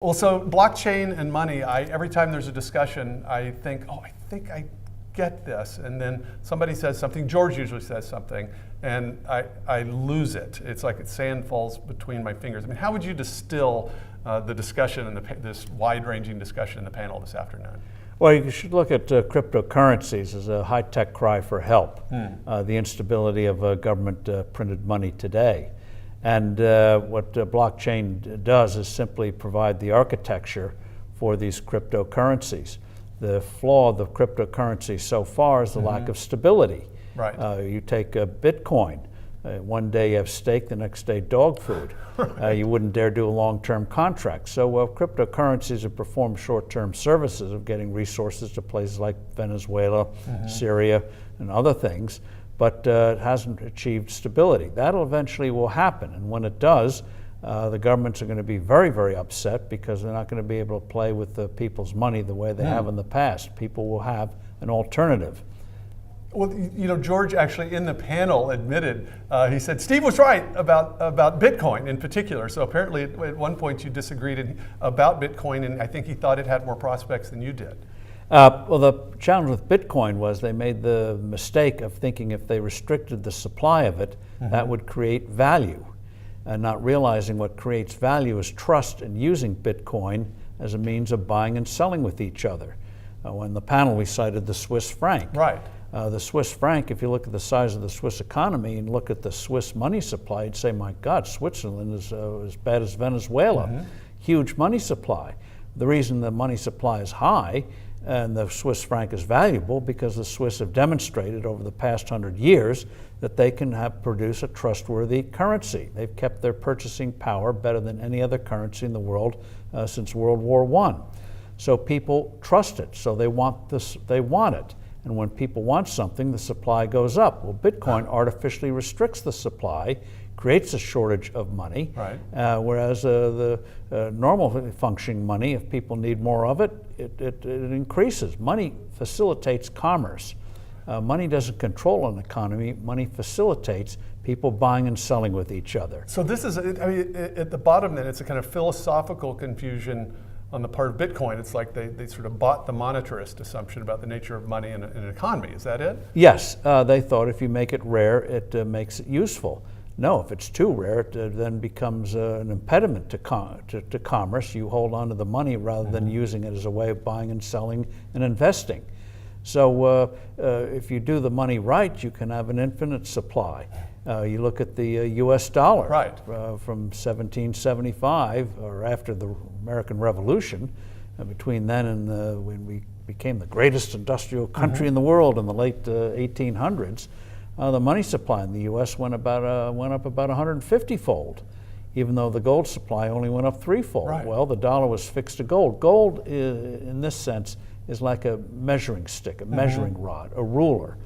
Well, so blockchain and money, every time there's a discussion, I think, oh, I think I get this. And then somebody says something, George usually says something, and I lose it. It's like sand falls between my fingers. I mean, how would you distill the discussion and this wide-ranging discussion in the panel this afternoon? Well, you should look at cryptocurrencies as a high-tech cry for help, the instability of government printed money today. And what blockchain does is simply provide the architecture for these cryptocurrencies. The flaw of the cryptocurrency so far is the lack of stability. Right. You take Bitcoin, one day you have steak, the next day dog food. You wouldn't dare do a long-term contract. So cryptocurrencies have performed short-term services of getting resources to places like Venezuela, Syria, and other things, but it hasn't achieved stability. That'll eventually will happen, and when it does, the governments are going to be very, very upset because they're not going to be able to play with the people's money the way they have in the past. People will have an alternative. Well, you know, George actually in the panel admitted, he said, Steve was right about Bitcoin in particular. So apparently at one point you disagreed about Bitcoin, and I think he thought it had more prospects than you did. Well, the challenge with Bitcoin was they made the mistake of thinking if they restricted the supply of it, that would create value. And not realizing what creates value is trust and using Bitcoin as a means of buying and selling with each other. In the panel we cited the Swiss franc. Right. The Swiss franc, if you look at the size of the Swiss economy and look at the Swiss money supply, you'd say, my God, Switzerland is as bad as Venezuela. Huge money supply. The reason the money supply is high and the Swiss franc is valuable because the Swiss have demonstrated over the past 100 years that they can produce a trustworthy currency. They've kept their purchasing power better than any other currency in the world since World War I. So people trust it, so they want it. And when people want something, the supply goes up. Well, Bitcoin artificially restricts the supply, creates a shortage of money, whereas the normal functioning money, if people need more of it, it increases. Money facilitates commerce. Money doesn't control an economy. Money facilitates people buying and selling with each other. So this is, I mean, at the bottom then, it's a kind of philosophical confusion on the part of Bitcoin. It's like they sort of bought the monetarist assumption about the nature of money in an economy. Is that it? Yes, they thought if you make it rare, it makes it useful. No, if it's too rare, it then becomes an impediment to commerce. You hold on to the money rather than using it as a way of buying and selling and investing. So if you do the money right, you can have an infinite supply. You look at the US dollar from 1775, or after the American Revolution, between then and when we became the greatest industrial country in the world in the late 1800s, the money supply in the US went up about 150-fold, even though the gold supply only went up 3-fold. Well, the dollar was fixed to gold. Gold, in this sense, is like a measuring stick, a measuring rod, a ruler.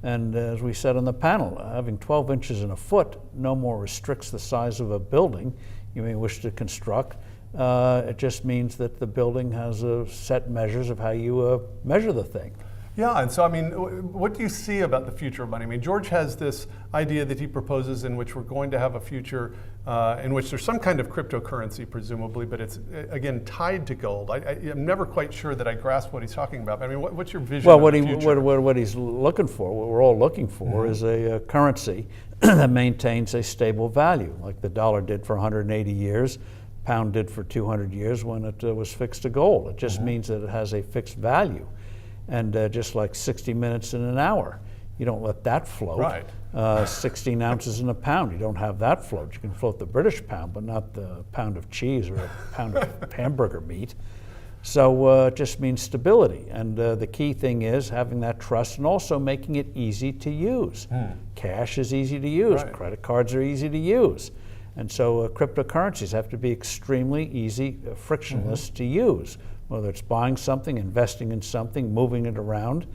And as we said on the panel, having 12 inches in a foot no more restricts the size of a building you may wish to construct. It just means that the building has set measures of how you measure the thing. Yeah, and so I mean, what do you see about the future of money? I mean, George has this idea that he proposes in which we're going to have a future in which there's some kind of cryptocurrency, presumably, but it's, again, tied to gold. I'm never quite sure that I grasp what he's talking about. I mean, what's your vision of the future? What he's looking for, what we're all looking for, is a currency that maintains a stable value, like the dollar did for 180 years, pound did for 200 years when it was fixed to gold. It just means that it has a fixed value. And just like 60 minutes in an hour, you don't let that float. 16 ounces in a pound, you don't have that float. You can float the British pound, but not the pound of cheese or a pound of hamburger meat. So it just means stability. And the key thing is having that trust and also making it easy to use. Cash is easy to use. Credit cards are easy to use. And so cryptocurrencies have to be extremely easy, frictionless to use. Whether it's buying something, investing in something, moving it around.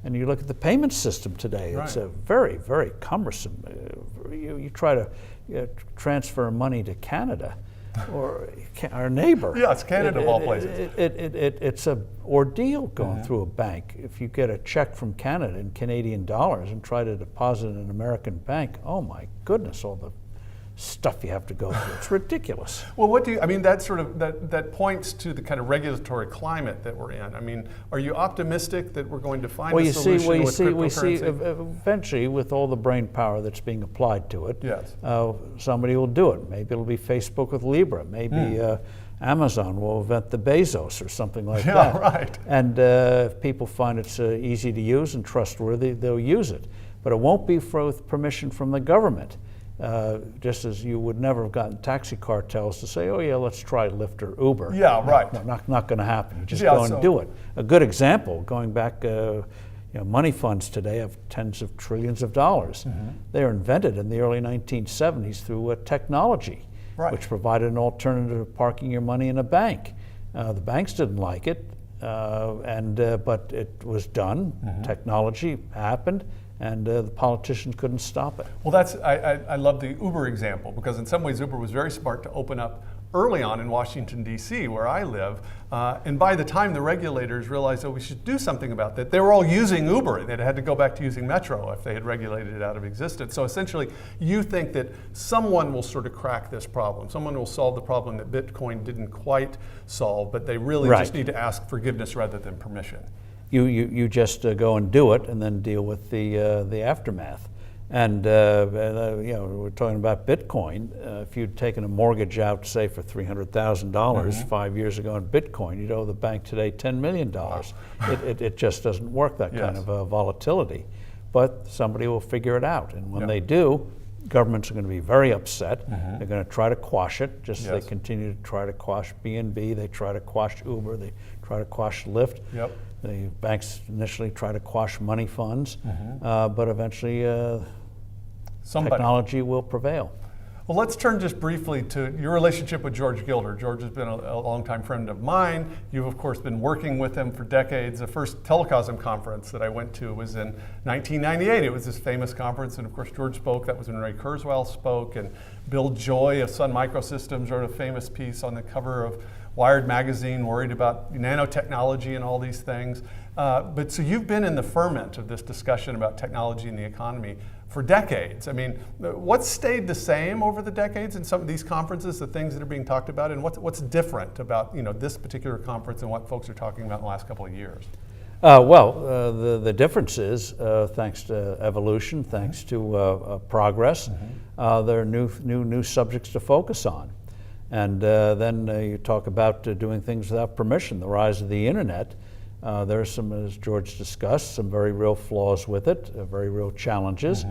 And you look at the payment system today, it's a very, very cumbersome. You try to transfer money to Canada or our neighbor. Yeah, it's Canada of all places. It's an ordeal going through a bank. If you get a check from Canada in Canadian dollars and try to deposit in an American bank, oh my goodness, all the stuff you have to go through. It's ridiculous. Well, what do you, I mean, that points to the kind of regulatory climate that we're in. I mean, are you optimistic that we're going to find a solution with cryptocurrency? We see eventually with all the brain power that's being applied to it, yes. Somebody will do it. Maybe it'll be Facebook with Libra. Maybe Amazon will invent the Bezos or something like that. Yeah, right. And if people find it's easy to use and trustworthy, they'll use it. But it won't be with permission from the government. Just as you would never have gotten taxi cartels to say, oh yeah, let's try Lyft or Uber. Yeah, right. No, not going to happen. You just go and do it. A good example, going back, money funds today have tens of trillions of dollars. Mm-hmm. They were invented in the early 1970s through technology, right, which provided an alternative to parking your money in a bank. The banks didn't like it, but it was done. Mm-hmm. Technology happened. And the politicians couldn't stop it. Well, I love the Uber example, because in some ways Uber was very smart to open up early on in Washington, D.C., where I live. And by the time the regulators realized that we should do something about that, they were all using Uber. They'd had to go back to using Metro if they had regulated it out of existence. So essentially, you think that someone will sort of crack this problem. Someone will solve the problem that Bitcoin didn't quite solve, but they really just need to ask forgiveness rather than permission. You just go and do it, and then deal with the aftermath. And we're talking about Bitcoin. If you'd taken a mortgage out, say, for $300,000 5 years ago in Bitcoin, you'd owe the bank today $10 million. Wow. It just doesn't work, that kind of volatility. But somebody will figure it out, and when they do, governments are going to be very upset. Mm-hmm. They're going to try to quash it, just as they continue to try to quash B&B. They try to quash Uber. They try to quash Lyft. Yep. The banks initially try to quash money funds, but eventually technology will prevail. Well, let's turn just briefly to your relationship with George Gilder. George has been a longtime friend of mine. You've, of course, been working with him for decades. The first Telecosm conference that I went to was in 1998. It was this famous conference, and of course, George spoke. That was when Ray Kurzweil spoke, and Bill Joy of Sun Microsystems wrote a famous piece on the cover of Wired magazine, worried about nanotechnology and all these things. But so you've been in the ferment of this discussion about technology and the economy for decades. I mean, what's stayed the same over the decades in some of these conferences, the things that are being talked about, and what's different about this particular conference and what folks are talking about in the last couple of years? The difference is, thanks to evolution, thanks to progress, there are new subjects to focus on. And then you talk about doing things without permission, the rise of the internet. There are some, as George discussed, some very real flaws with it, very real challenges.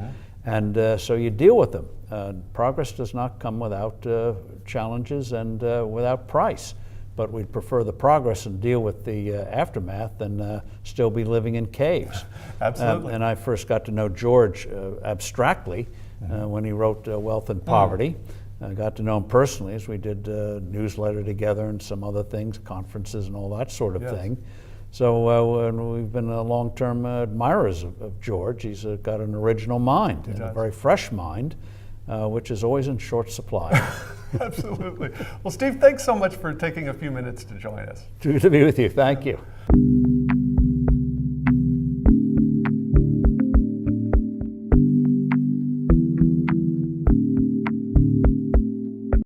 And so you deal with them. Progress does not come without challenges and without price. But we'd prefer the progress and deal with the aftermath than still be living in caves. Absolutely. And I first got to know George abstractly when he wrote Wealth and Poverty. I got to know him personally as we did newsletter together and some other things, conferences and all that sort of thing. So we've been long-term admirers of George. He's got an original mind, and a very fresh mind, which is always in short supply. Absolutely. Well, Steve, thanks so much for taking a few minutes to join us. Good to be with you. Thank you.